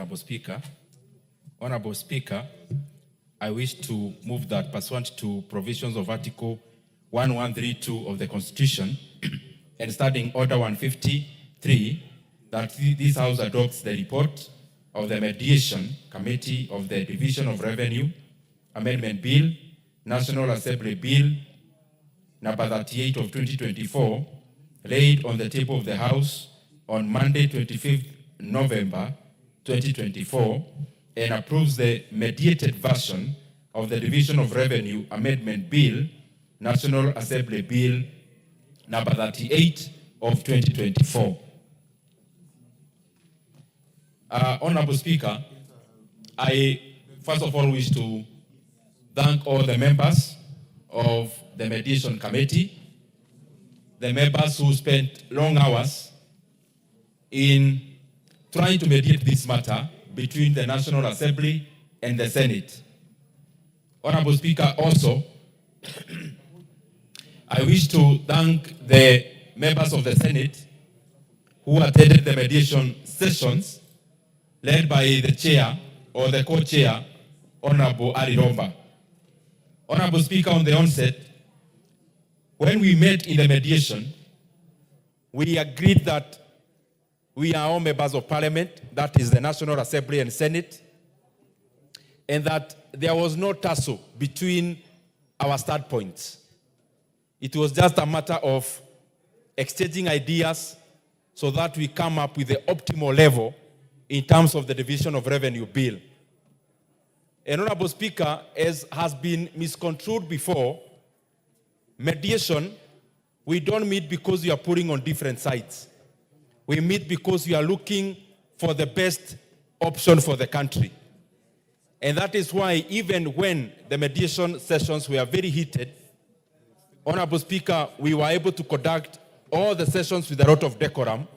Honorable Speaker. Honorable Speaker, I wish to move that pursuant to provisions of Article 1132 of the Constitution and Standing Order 153, that this House adopts the report of the Mediation Committee of the Division of Revenue Amendment Bill, National Assembly Bill, number 38 of 2024, laid on the table of the House on Monday, 25th November 2024, and approves the mediated version of the Division of Revenue Amendment Bill, National Assembly Bill, number 38 of 2024. Honorable Speaker, I first of all wish to thank all the members of the Mediation Committee, the members who spent long hours in trying to mediate this matter between the National Assembly and the Senate. Honorable Speaker, also, I wish to thank the members of the Senate who attended the mediation sessions led by the chair or the co-chair, Honorable Ari Romba. Honorable Speaker, on the onset, when we met in the mediation, we agreed that we are all members of Parliament, that is the National Assembly and Senate, and that there was no tussle between our standpoints. It was just a matter of exchanging ideas so that we come up with the optimal level in terms of the Division of Revenue Bill. And Honorable Speaker, as has been misconstrued before, mediation, we don't meet because we are putting on different sides. We meet because we are looking for the best option for the country. And that is why even when the mediation sessions were very heated, Honorable Speaker, we were able to conduct all the sessions with a lot of decorum,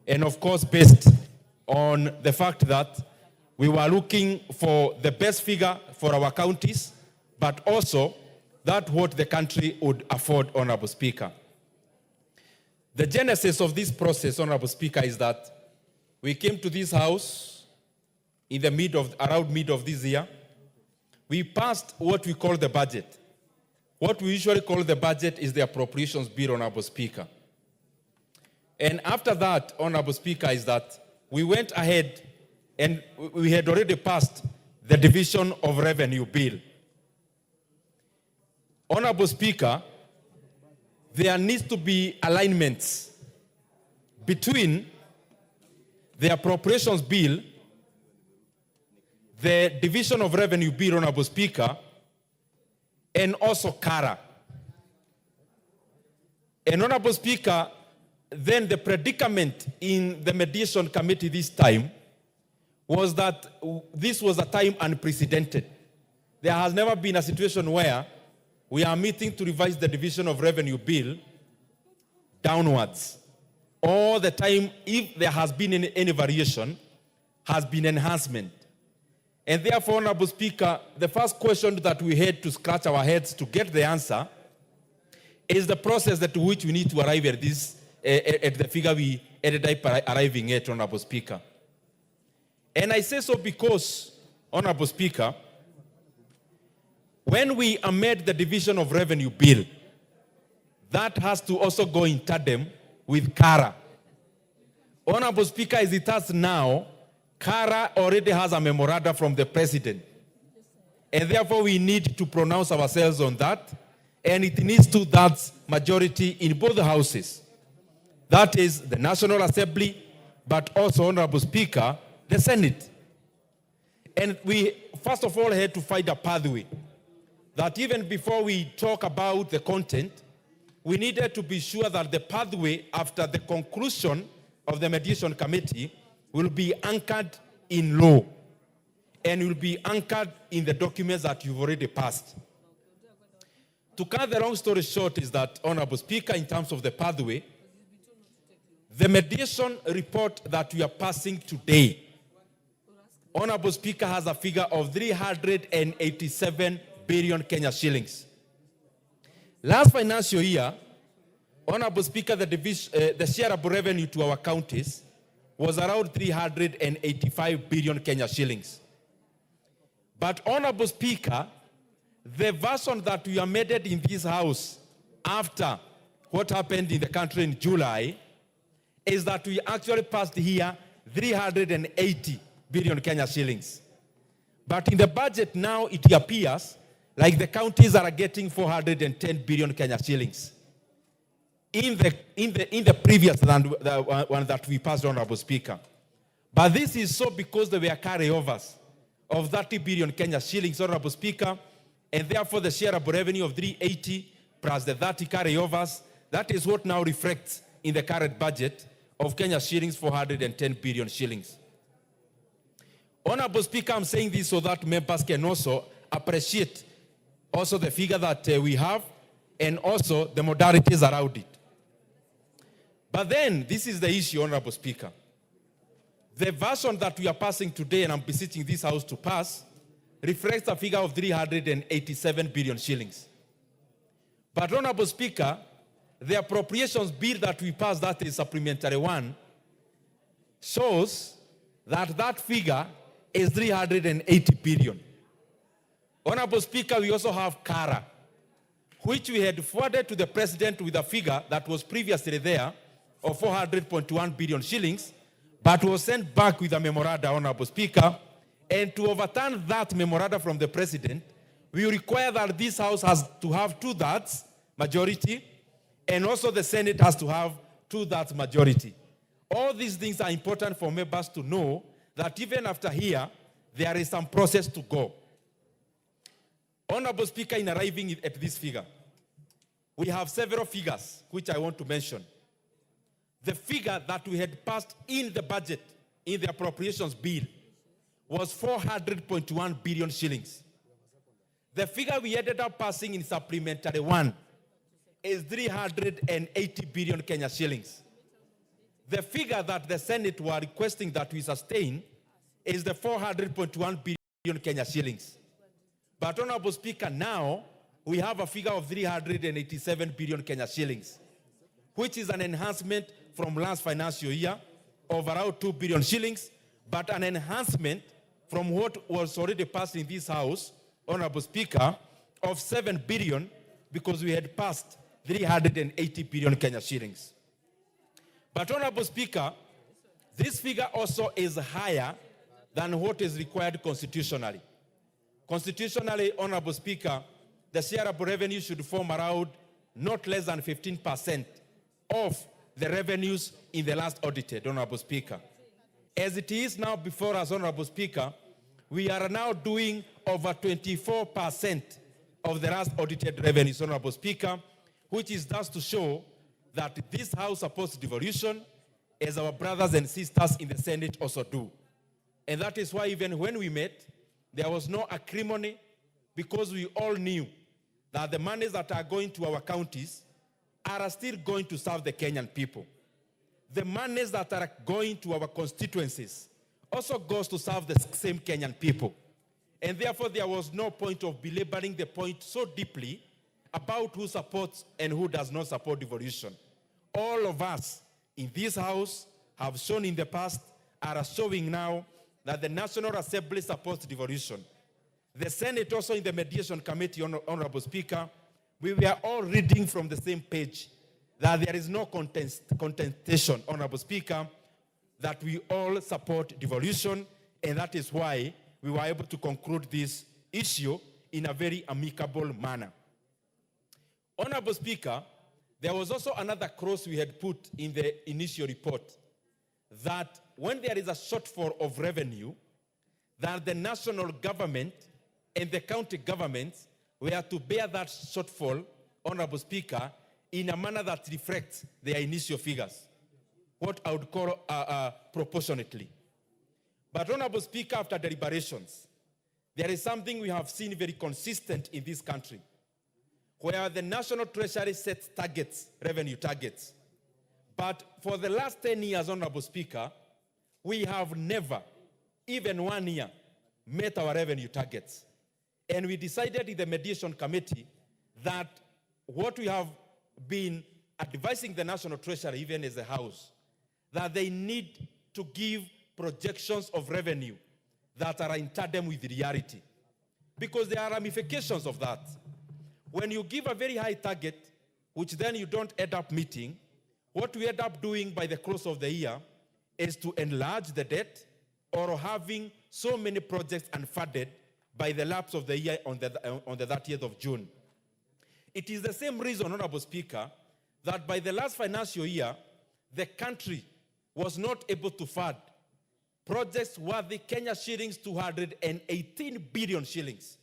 and of course based on the fact that we were looking for the best figure for our counties, but also that what the country would afford, Honorable Speaker. The genesis of this process, Honorable Speaker, is that we came to this House in the around mid of this year. We passed what we call the budget. What we usually call the budget is the Appropriations Bill, Honorable Speaker. And after that, Honorable Speaker, is that we went ahead and we had already passed the Division of Revenue Bill. Honorable Speaker, there needs to be alignments between the Appropriations Bill, the Division of Revenue Bill, Honorable Speaker, and also CARA. And Honorable Speaker, then the predicament in the Mediation Committee this time was that this was a time unprecedented. There has never been a situation where we are meeting to revise the Division of Revenue Bill downwards. All the time, if there has been any variation, has been enhancement. And therefore, Honorable Speaker, the first question that we had to scratch our heads to get the answer is the process to which we need to arrive at this, at the figure we ended up arriving at, Honorable Speaker. And I say so because, Honorable Speaker, when we amend the Division of Revenue Bill, that has to also go in tandem with CARA. Honorable Speaker, as it has now, CARA already has a memoranda from the President. And therefore we need to pronounce ourselves on that. And it needs to that majority in both houses. That is the National Assembly, but also, Honorable Speaker, the Senate. And we, first of all, had to find a pathway. That even before we talk about the content, we needed to be sure that the pathway after the conclusion of the Mediation Committee will be anchored in law and will be anchored in the documents that you've already passed. To cut the long story short is that, Honorable Speaker, in terms of the pathway, the mediation report that we are passing today, Honorable Speaker, has a figure of 387 billion Kenya shillings. Last financial year, Honorable Speaker, the shareable revenue to our counties was around 385 billion Kenya shillings. But Honorable Speaker, the version that we amended in this House after what happened in the country in July is that we actually passed here 380 billion Kenya shillings. But in the budget now, it appears like the counties are getting 410 billion Kenya shillings. In the previous the one that we passed, Honorable Speaker. But this is so because there were carryovers of 30 billion Kenya shillings, Honorable Speaker, and therefore the shareable revenue of 380 plus the 30 carryovers, that is what now reflects in the current budget of Kenya shillings, 410 billion shillings. Honorable Speaker, I'm saying this so that members can also appreciate also the figure that we have and also the modalities around it. But then, this is the issue, Honorable Speaker. The version that we are passing today, and I'm beseeching this House to pass, reflects a figure of 387 billion shillings. But, Honorable Speaker, the appropriations bill that we passed, that is supplementary one, shows that that figure is 380 billion. Honorable Speaker, we also have CARA, which we had forwarded to the President with a figure that was previously there of 400.1 billion shillings, but was sent back with a memoranda, Honorable Speaker. And to overturn that memoranda from the President, we require that this House has to have 2/3 majority, and also the Senate has to have 2/3 majority. All these things are important for members to know that even after here, there is some process to go. Honorable Speaker, in arriving at this figure, we have several figures which I want to mention. The figure that we had passed in the budget, in the appropriations bill, was 400.1 billion shillings. The figure we ended up passing in supplementary one is 380 billion Kenya shillings. The figure that the Senate were requesting that we sustain is the 400.1 billion Kenya shillings. But Honorable Speaker, now we have a figure of 387 billion Kenya shillings, which is an enhancement from last financial year of around 2 billion shillings, but an enhancement from what was already passed in this House, Honorable Speaker, of 7 billion, because we had passed 380 billion Kenya shillings. But Honorable Speaker, this figure also is higher than what is required constitutionally. Constitutionally, Honorable Speaker, the shareable revenue should form around not less than 15% of the revenues in the last audited, Honorable Speaker. As it is now before us, Honorable Speaker, we are now doing over 24% of the last audited revenues, Honorable Speaker, which is thus to show that this House supports devolution, as our brothers and sisters in the Senate also do. And that is why even when we met, there was no acrimony, because we all knew that the monies that are going to our counties are still going to serve the Kenyan people. The monies that are going to our constituencies also goes to serve the same Kenyan people. And therefore, there was no point of belaboring the point so deeply about who supports and who does not support devolution. All of us in this House have shown in the past, are showing now, that the National Assembly supports devolution. The Senate also in the Mediation Committee, Honorable Speaker, we were all reading from the same page that there is no contestation, Honorable Speaker, that we all support devolution, and that is why we were able to conclude this issue in a very amicable manner. Honorable Speaker, there was also another clause we had put in the initial report, that when there is a shortfall of revenue, that the national government and the county governments were to bear that shortfall, Honorable Speaker, in a manner that reflects their initial figures, what I would call proportionately. But Honorable Speaker, after deliberations, there is something we have seen very consistent in this country, where the National Treasury sets targets, revenue targets. But for the last 10 years, Honorable Speaker, we have never, even 1 year, met our revenue targets. And we decided in the Mediation Committee that what we have been advising the National Treasury, even as a House, that they need to give projections of revenue that are in tandem with reality, because there are ramifications of that. When you give a very high target, which then you don't end up meeting, what we end up doing by the close of the year is to enlarge the debt, or having so many projects unfunded by the lapse of the year on the 30th of June. It is the same reason, Honorable Speaker, that by the last financial year, the country was not able to fund projects worth Kenya shillings 218 billion shillings.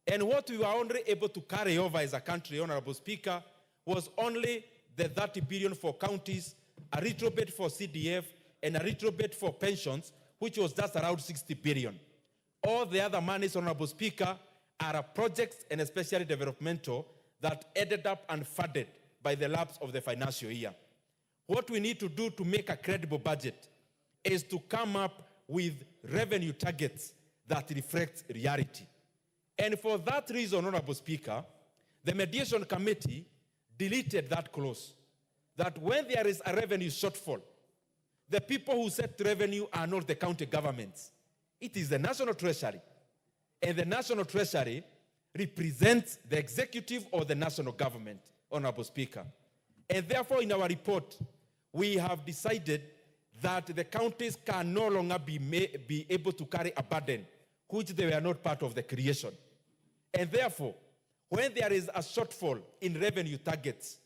And what we were only able to carry over as a country, Honorable Speaker, was only the 30 billion for counties, a little bit for CDF, and a little bit for pensions, which was just around 60 billion. All the other monies, Honorable Speaker, are projects, and especially developmental, that ended up unfunded by the lapse of the financial year. What we need to do to make a credible budget is to come up with revenue targets that reflect reality. And for that reason, Honorable Speaker, the Mediation Committee deleted that clause, that when there is a revenue shortfall, the people who set revenue are not the county governments. It is the National Treasury. And the National Treasury represents the executive or the national government, Honorable Speaker. And therefore, in our report, we have decided that the counties can no longer be able to carry a burden which they were not part of the creation. And therefore, when there is a shortfall in revenue targets,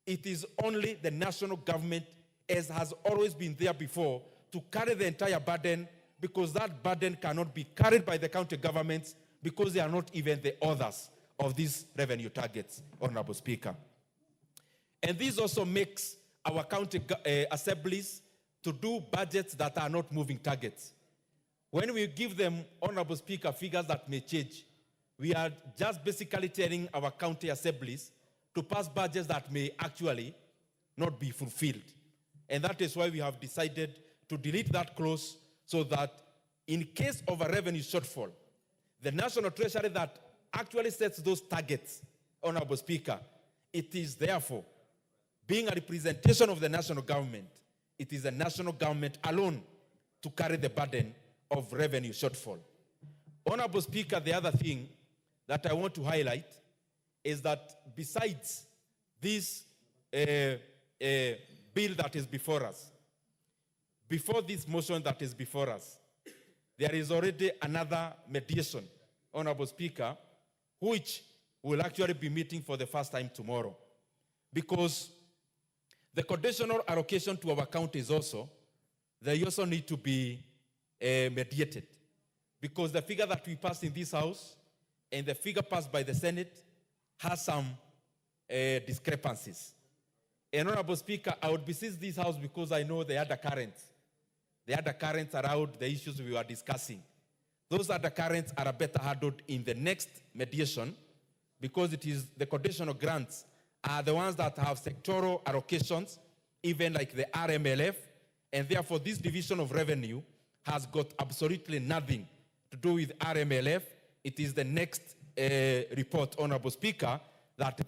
it is only the national government, as has always been there before, to carry the entire burden, because that burden cannot be carried by the county governments, because they are not even the authors of these revenue targets, Honorable Speaker. And this also makes our county assemblies to do budgets that are not moving targets. When we give them, Honorable Speaker, figures that may change, we are just basically telling our county assemblies to pass budgets that may actually not be fulfilled. And that is why we have decided to delete that clause, so that in case of a revenue shortfall, the National Treasury that actually sets those targets, Honorable Speaker, it is therefore, being a representation of the national government, it is the national government alone to carry the burden of revenue shortfall. Honorable Speaker, the other thing that I want to highlight is that besides this bill that is before us, before this motion that is before us, there is already another mediation, Honorable Speaker, which will actually be meeting for the first time tomorrow. Because the conditional allocation to our counties also, they also need to be mediated. Because the figure that we passed in this House and the figure passed by the Senate has some discrepancies. And Honorable Speaker, I would beseech this House, because I know the undercurrents around the issues we were discussing. Those undercurrents are better handled in the next mediation, because it is the conditional grants are the ones that have sectoral allocations, even like the RMLF, and therefore this division of revenue has got absolutely nothing to do with RMLF. It is the next report, Honorable Speaker, that